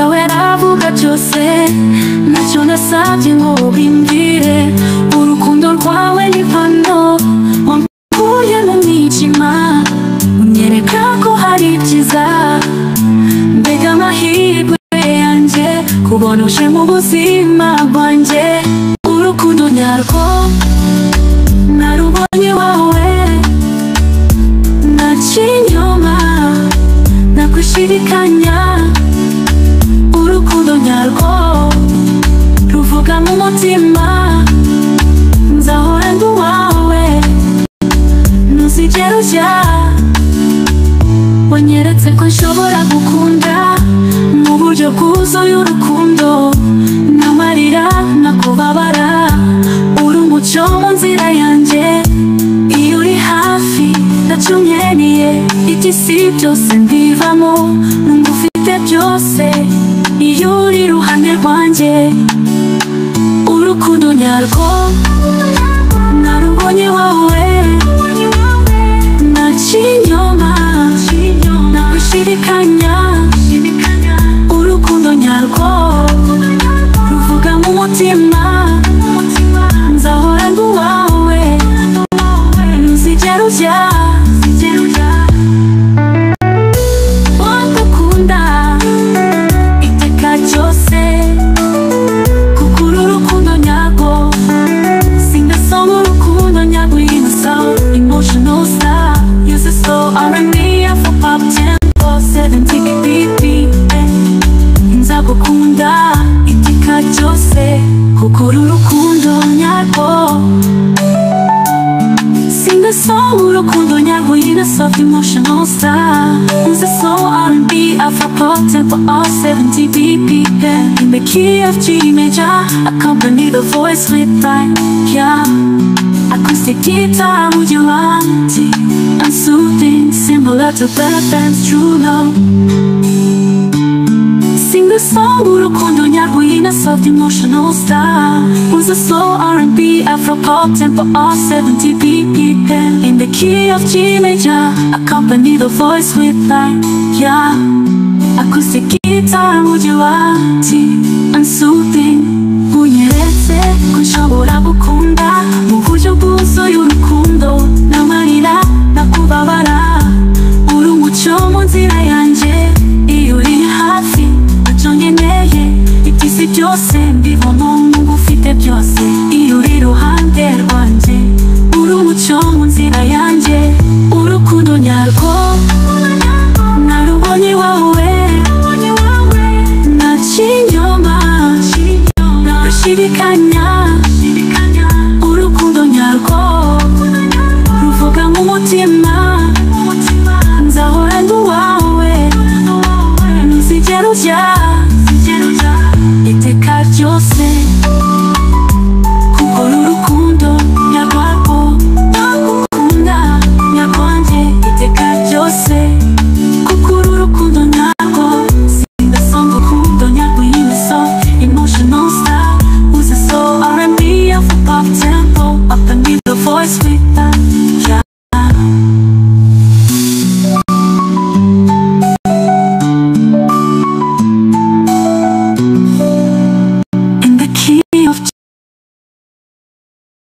yawe aravuga byose, ntacyo nasabye ngo ubimbwire. Urukundo rwawe ni mpano wamkuye mu mwijima, unyereka ko hari ibyiza. Mbega amahirwe yanjye kubona uje mu buzima bwanjye. Urukundo nyarwo narubonye iwawe, ntaciye inyuma nagushidikanya. Urukundo nyarwo ruvuga mu mutima, nzahora ndi uwawe ntuzigera ujya. Wanyeretse ko nshobora gukunda mu buryo bwuzuye urukundo, n'amarira nakubabara. Uri umucyo mu nzira yanjye, iyo uri hafi ndacumyeniye. Iby'isi byose mbivamo, numva ufite byose iyo uri iruhande rwanjye. Urukundo nyarwo narubonye iwawe, ntaciye inyuma nagushidikanya. Urukundo nyarwo ruvuga mu mutima, nzahora ndi uwawe ntuzigera ujya. Wagukunda iteka ryose, kuko uru rukundo nyarwo singasoma. Urukundo nyarwo so emotional star, use it so R&B, Afro-pop, tempo 70 BPM. Nzagukunda iteka ryose, kuko uru rukundo nyarwo. Sing the song, urukundo nyarwo, in a soft emotional style. Use it so R&B, Afro-pop, tempo all 70 BPM. In the key of G major, accompany the voice with pride. Yeah, acoustic guitar with your auntie, and soothing, similar to Black Band's true love. Sing the song, urukundo nyarwo, in a soft emotional style. Use a slow R&B, Afro-pop, tempo all 70 BPM. In the key of G major, accompany the voice with pride. Yeah, acoustic guitar with your auntie, and soothing. Unyeretse ko nshobora gukunda mu buryo bwuzuye urukundo, n'amarira nakubabara. Uri umucyo mu nzira yanjye, iyo uri hafi ntacyo nkeneye. Iby'isi byose mbivamo, numva ufite byose iyo uri iruhande rwanjye. Uri umucyo mu nzira yanjye. Urukundo nyarwo narubonye iwawe, ntaciye inyuma nagushidikanya. Urukundo nyarwo ruvuga mu mutima, nzahora ndi uwawe ntuzigera ujya.